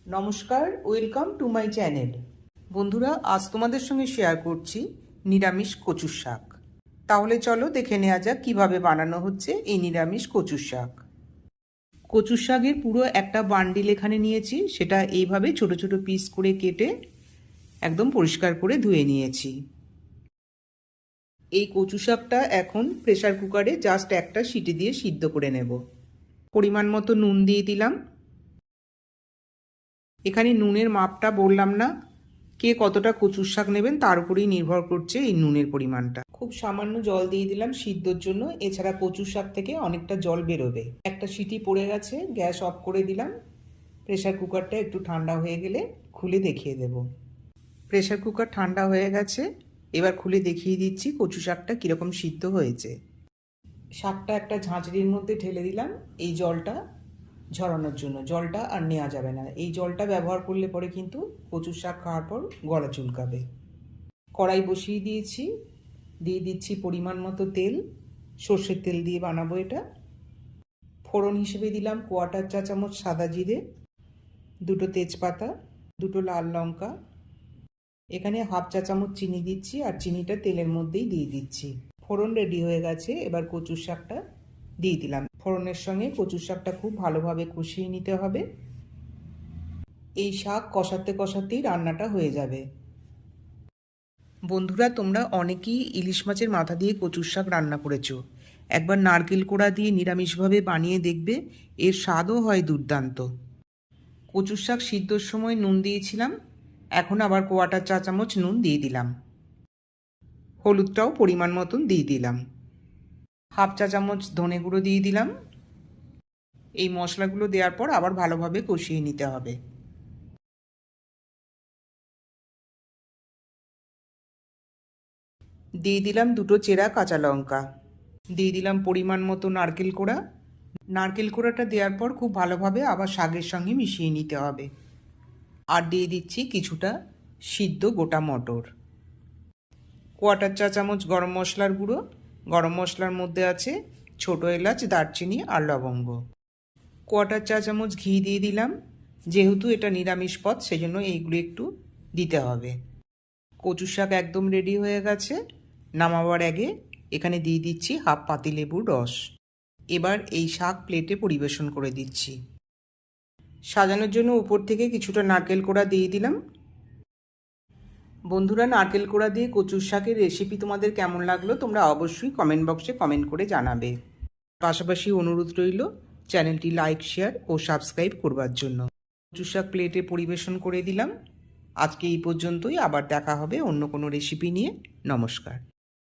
নমস্কার, welcome to my channel. বন্ধুরা, আজ তোমাদের সঙ্গে শেয়ার করছি নিরামিষ কচুর শাক। তাহলে চলো দেখে নেওয়া যাক কীভাবে বানানো হচ্ছে এই নিরামিষ কচুর শাক। কচুর শাকের পুরো একটা বান্ডিল এখানে নিয়েছি, সেটা এইভাবে ছোট ছোট পিস করে কেটে একদম পরিষ্কার করে ধুয়ে নিয়েছি। এই কচু শাকটা এখন প্রেসার কুকারে জাস্ট একটা সিটি দিয়ে সিদ্ধ করে নেব। পরিমাণ মতো নুন দিয়ে দিলাম। এখানে নুনের মাপটা বললাম না, কে কতটা কচুর শাক নেবেন তার উপরেই নির্ভর করছে এই নুনের পরিমাণটা। খুব সামান্য জল দিয়ে দিলাম সিদ্ধর জন্য, এছাড়া কচুর শাক থেকে অনেকটা জল বেরোবে। একটা সিটি পড়ে গেছে, গ্যাস অফ করে দিলাম। প্রেসার কুকারটা একটু ঠান্ডা হয়ে গেলে খুলে দেখিয়ে দেব। প্রেসার কুকার ঠান্ডা হয়ে গেছে, এবার খুলে দেখিয়ে দিচ্ছি কচু শাকটা কীরকম সিদ্ধ হয়েছে। শাকটা একটা ঝাঁঝরির মধ্যে ঢেলে দিলাম এই জলটা ঝরানোর জন্য। জলটা আর নেওয়া যাবে না, এই জলটা ব্যবহার করলে পরে কিন্তু কচুর শাক খাওয়ার পর গলা চুলকাবে। কড়াই বসিয়ে দিয়েছি, দিয়ে দিচ্ছি পরিমাণ মতো তেল। সর্ষের তেল দিয়ে বানাবো এটা। ফোড়ন হিসেবে দিলাম 1/4 চা চামচ সাদা জিরে, 2টো তেজপাতা, 2টো লাল লঙ্কা, এখানে 1/2 চা চামচ চিনি দিচ্ছি, আর চিনিটা তেলের মধ্যেই দিয়ে দিচ্ছি। ফোড়ন রেডি হয়ে গেছে, এবার কচুর শাকটা দিয়ে দিলাম। ফোড়নের সঙ্গে কচুর শাকটা খুব ভালোভাবে কষিয়ে নিতে হবে। এই শাক কষাতে কষাতেই রান্নাটা হয়ে যাবে। বন্ধুরা, তোমরা অনেকেই ইলিশ মাছের মাথা দিয়ে কচুর শাক রান্না করেছো। একবার নারকেল কোড়া দিয়ে নিরামিষভাবে বানিয়ে দেখবে, এর স্বাদও হয় দুর্দান্ত। কচুর শাক সিদ্ধর সময় নুন দিয়েছিলাম, এখন আবার 1/4 চা চামচ নুন দিয়ে দিলাম। হলুদটাও পরিমাণ মতন দিয়ে দিলাম। 1/2 চা চামচ ধনে গুঁড়ো দিয়ে দিলাম। এই মশলাগুলো দেওয়ার পর আবার ভালোভাবে কষিয়ে নিতে হবে। দিয়ে দিলাম 2টো চেরা কাঁচা লঙ্কা, দিয়ে দিলাম পরিমাণ মতো নারকেল কোড়া। নারকেল কোড়াটা দেওয়ার পর খুব ভালোভাবে আবার শাকের সঙ্গে মিশিয়ে নিতে হবে। আর দিয়ে দিচ্ছি কিছুটা সিদ্ধ গোটা মটর। 1/4 চা চামচ গরম মশলার গুঁড়ো। গরম মশলার মধ্যে আছে ছোটো এলাচ, দারচিনি আর লবঙ্গ। 1/4 চা চামচ ঘি দিয়ে দিলাম। যেহেতু এটা নিরামিষ পদ, সেজন্য এইগুলো একটু দিতে হবে। কচু শাক একদম রেডি হয়ে গেছে। নামাবার আগে এখানে দিয়ে দিচ্ছি 1/2 পাতিলেবুর রস। এবার এই শাক প্লেটে পরিবেশন করে দিচ্ছি। সাজানোর জন্য উপর থেকে কিছুটা নারকেল কোড়া দিয়ে দিলাম। বন্ধুরা, নারকেল কোড়া দিয়ে কচুর শাকের রেসিপি তোমাদের কেমন লাগলো তোমরা অবশ্যই কমেন্ট বক্সে কমেন্ট করে জানাবে। পাশাপাশি অনুরোধ রইল চ্যানেলটি লাইক, শেয়ার ও সাবস্ক্রাইব করবার জন্য। কচুর শাক প্লেটে পরিবেশন করে দিলাম। আজকে এই পর্যন্তই, আবার দেখা হবে অন্য কোনো রেসিপি নিয়ে। নমস্কার।